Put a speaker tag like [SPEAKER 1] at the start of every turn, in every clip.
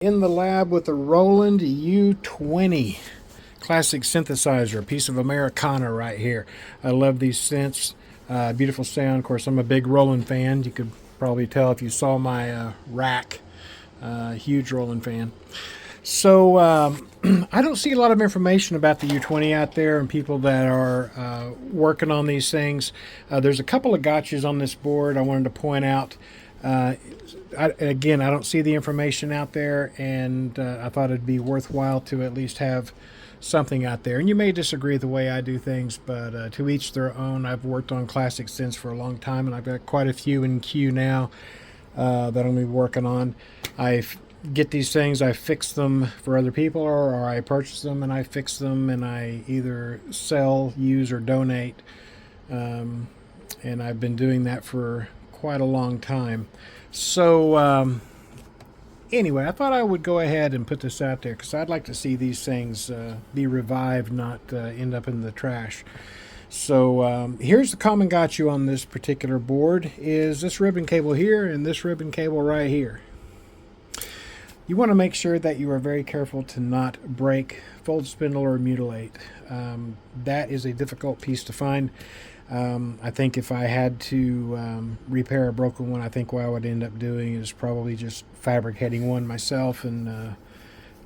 [SPEAKER 1] In the lab with the Roland U-20 classic synthesizer, a piece of Americana right here. I love these synths. Beautiful sound. Of course, I'm a big Roland fan. You could probably tell if you saw my rack. Huge Roland fan. So I don't see a lot of information about the U-20 out there and people that are working on these things. There's a couple of gotchas on this board I wanted to point out. Again, I don't see the information out there, and I thought it'd be worthwhile to at least have something out there. And you may disagree with the way I do things, but to each their own. I've worked on classic synths for a long time, and I've got quite a few in queue now that I'm going to be working on. I get these things, I fix them for other people, or I purchase them and I fix them, and I either sell, use, or donate. And I've been doing that for quite a long time. So anyway, I thought I would go ahead and put this out there because I'd like to see these things be revived, not end up in the trash. So here's the common got you on this particular board is this ribbon cable here and this ribbon cable right here. You want to make sure that you are very careful to not break, fold, spindle, or mutilate. That is a difficult piece to find. I think if I had to repair a broken one, I think what I would end up doing is probably just fabricating one myself and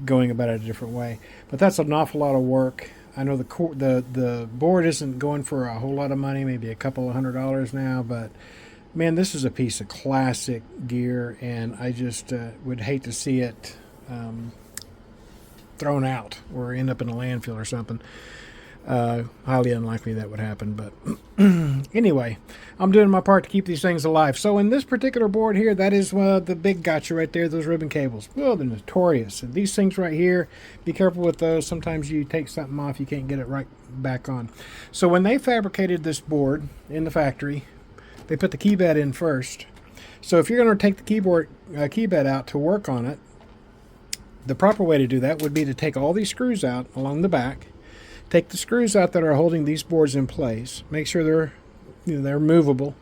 [SPEAKER 1] going about it a different way. But that's an awful lot of work. I know the board isn't going for a whole lot of money, maybe a couple of $100 now, but man, this is a piece of classic gear, and I just would hate to see it thrown out or end up in a landfill or something. Highly unlikely that would happen, but anyway, I'm doing my part to keep these things alive. So in this particular board here, that is the big gotcha right there, those ribbon cables. Well, they're notorious. And these things right here, be careful with those. Sometimes you take something off, you can't get it right back on. So when they fabricated this board in the factory, they put the keybed in first. So if you're going to take the keybed out to work on it, the proper way to do that would be to take all these screws out along the back. Take the screws out that are holding these boards in place. Make sure they're movable.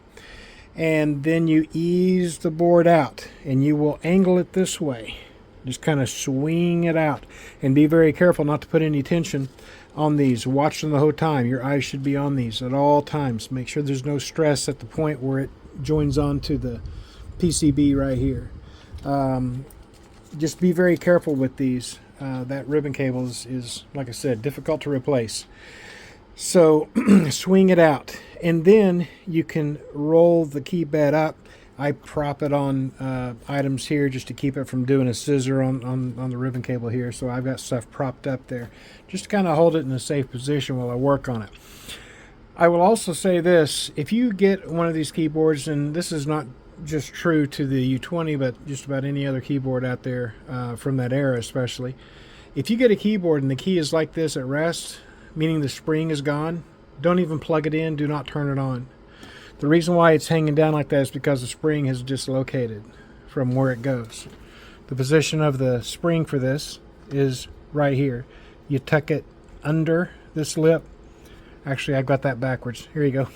[SPEAKER 1] And then you ease the board out, and you will angle it this way. Just kind of swing it out. And be very careful not to put any tension on these. Watch them the whole time. Your eyes should be on these at all times. Make sure there's no stress at the point where it joins onto the PCB right here. Just be very careful with these. That ribbon cable is, like I said, difficult to replace. So swing it out, and then you can roll the keybed up. I prop it on items here just to keep it from doing a scissor on the ribbon cable here. So I've got stuff propped up there just to kind of hold it in a safe position while I work on it. I will also say this: if you get one of these keyboards, and this is not just true to the U-20, but just about any other keyboard out there from that era especially. If you get a keyboard and the key is like this at rest, meaning the spring is gone, don't even plug it in, do not turn it on. The reason why it's hanging down like that is because the spring has dislocated from where it goes. The position of the spring for this is right here. You tuck it under this lip. Actually, I've got that backwards. Here you go.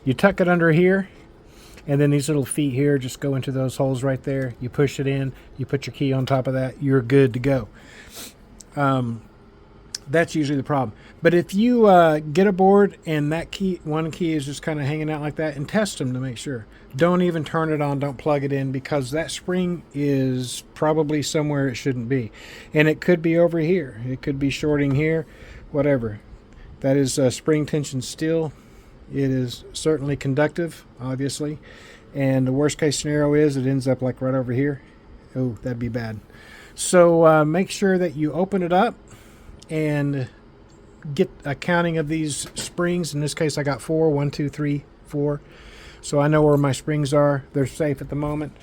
[SPEAKER 1] You tuck it under here, and then these little feet here just go into those holes right there. You push it in, you put your key on top of that, you're good to go. That's usually the problem. But if you get a board and that one key is just kind of hanging out like that, and test them to make sure. Don't even turn it on, don't plug it in, because that spring is probably somewhere it shouldn't be. And it could be over here. It could be shorting here, whatever. That is spring tension steel. It is certainly conductive, obviously, and the worst case scenario is it ends up like right over here. Oh, that'd be bad. So make sure that you open it up and get a counting of these springs. In this case, I got 4, 1, 2, 3, 4. So I know where my springs are. They're safe at the moment.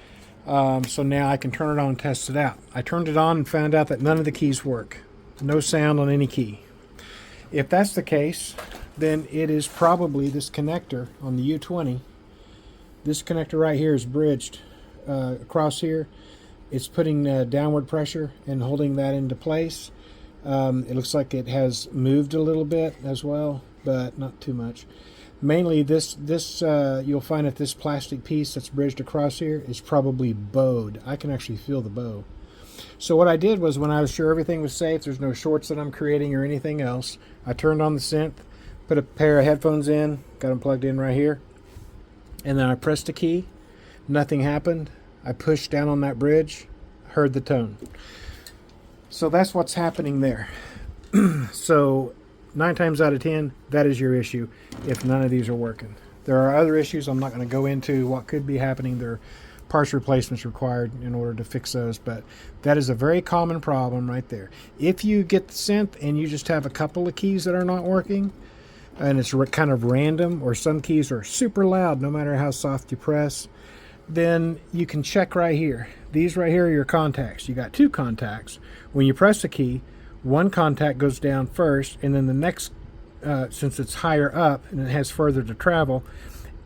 [SPEAKER 1] So now I can turn it on and test it out. I turned it on and found out that none of the keys work. No sound on any key. If that's the case, then it is probably this connector on the U-20. This connector right here is bridged across here. It's putting downward pressure and holding that into place. It looks like it has moved a little bit as well, but not too much. Mainly this you'll find that this plastic piece that's bridged across here is probably bowed. I can actually feel the bow. So what I did was, when I was sure everything was safe, there's no shorts that I'm creating or anything else, I turned on the synth, put a pair of headphones in, got them plugged in right here, and then I pressed a key. Nothing happened. I pushed down on that bridge, heard the tone. So that's what's happening there. So 9 times out of 10, that is your issue if none of these are working. There are other issues I'm not going to go into what could be happening. There are parts replacements required in order to fix those, but that is a very common problem right there. If you get the synth and you just have a couple of keys that are not working, and it's kind of random, or some keys are super loud no matter how soft you press, then you can check right here. These right here are your contacts. You got 2 contacts. When you press a key, one contact goes down first, and then the next, since it's higher up and it has further to travel,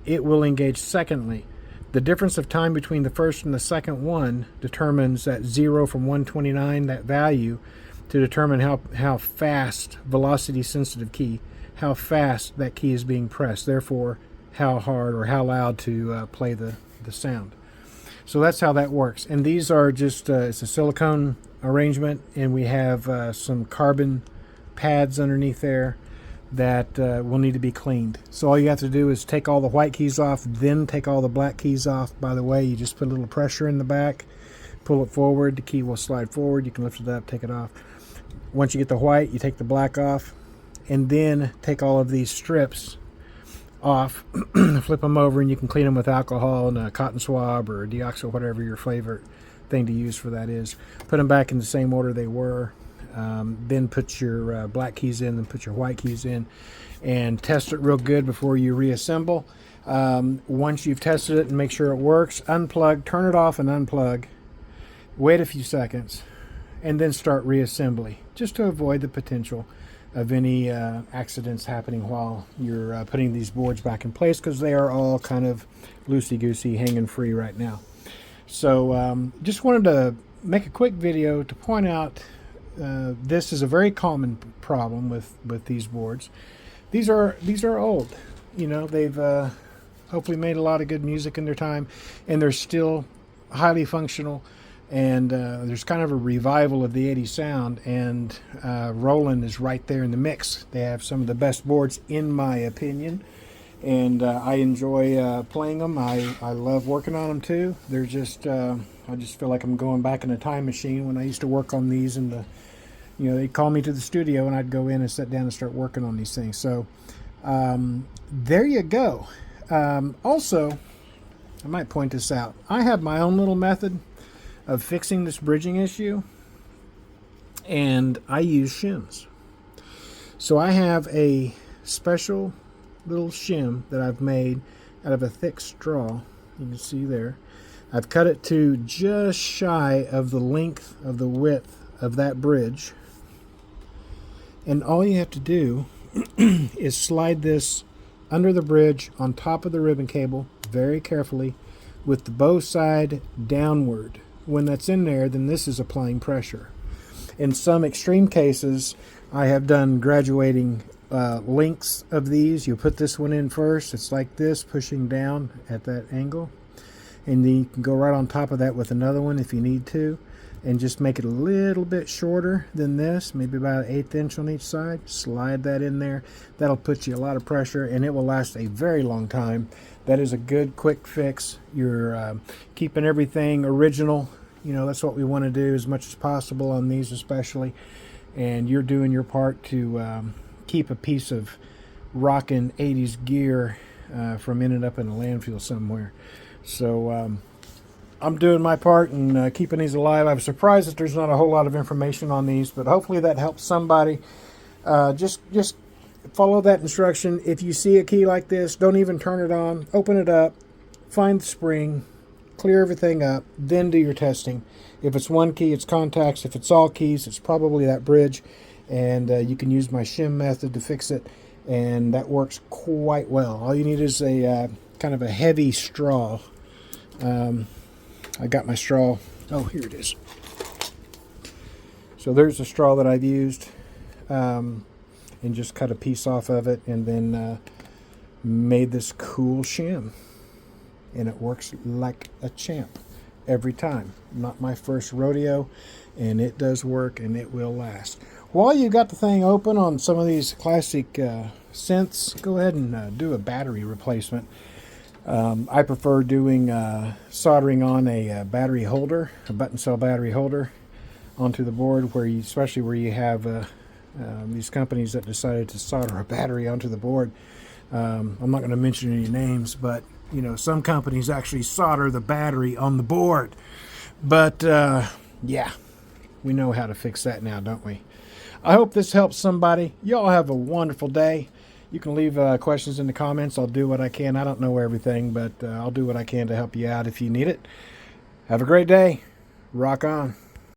[SPEAKER 1] it will engage secondly. The difference of time between the first and the second one determines that 0 from 129, that value, to determine how fast, velocity sensitive key, how fast that key is being pressed, therefore how hard or how loud to play the sound. So that's how that works. And these are just, it's a silicone arrangement, and we have some carbon pads underneath there that will need to be cleaned. So all you have to do is take all the white keys off, then take all the black keys off. By the way, you just put a little pressure in the back, pull it forward, the key will slide forward, you can lift it up, take it off. Once you get the white, you take the black off, and then take all of these strips off, flip them over, and you can clean them with alcohol and a cotton swab or deoxo, whatever your favorite thing to use for that is. Put them back in the same order they were. Then put your black keys in, then put your white keys in, and test it real good before you reassemble. Once you've tested it and make sure it works, unplug, turn it off and unplug, wait a few seconds, and then start reassembly, just to avoid the potential of any accidents happening while you're putting these boards back in place, because they are all kind of loosey-goosey, hanging free right now. So just wanted to make a quick video to point out this is a very common problem with these boards. These are old. You know, they've hopefully made a lot of good music in their time, and they're still highly functional. And there's kind of a revival of the 80s sound, and Roland is right there in the mix. They have some of the best boards, in my opinion, and I enjoy playing them. I love working on them too. They're just, I just feel like I'm going back in a time machine when I used to work on these, and they'd call me to the studio, and I'd go in and sit down and start working on these things. So there you go. Also, I might point this out. I have my own little method of fixing this bridging issue, and I use shims. So I have a special little shim that I've made out of a thick straw. You can see there. I've cut it to just shy of the length of the width of that bridge, and all you have to do is slide this under the bridge on top of the ribbon cable very carefully with the bow side downward. When that's in there, then this is applying pressure. In some extreme cases, I have done graduating lengths of these. You put this one in first. It's like this, pushing down at that angle. And then you can go right on top of that with another one if you need to, and just make it a little bit shorter than this, maybe about 1/8 inch on each side. Slide that in there. That'll put you a lot of pressure, and it will last a very long time. That is a good quick fix. You're keeping everything original. That's what we want to do as much as possible on these especially. And you're doing your part to keep a piece of rockin' 80s gear from ending up in a landfill somewhere. So I'm doing my part in keeping these alive. I'm surprised that there's not a whole lot of information on these, but hopefully that helps somebody. Just follow that instruction. If you see a key like this, don't even turn it on. Open it up, find the spring, clear everything up, then do your testing. If it's one key, it's contacts. If it's all keys, it's probably that bridge. And you can use my shim method to fix it, and that works quite well. All you need is a kind of a heavy straw. I got my straw. Oh, here it is. So there's the straw that I've used. And just cut a piece off of it, and then made this cool shim, and it works like a champ. every time. Not my first rodeo, and it does work, and it will last. While you got the thing open on some of these classic synths, go ahead and do a battery replacement. I prefer doing soldering on a battery holder, a button cell battery holder, onto the board, where you, especially where you have these companies that decided to solder a battery onto the board. I'm not going to mention any names, but you know, some companies actually solder the battery on the board. But yeah, we know how to fix that now, don't we? I hope this helps somebody. Y'all have a wonderful day. You can leave questions in the comments. I'll do what I can. I don't know everything, but I'll do what I can to help you out if you need it. Have a great day. Rock on.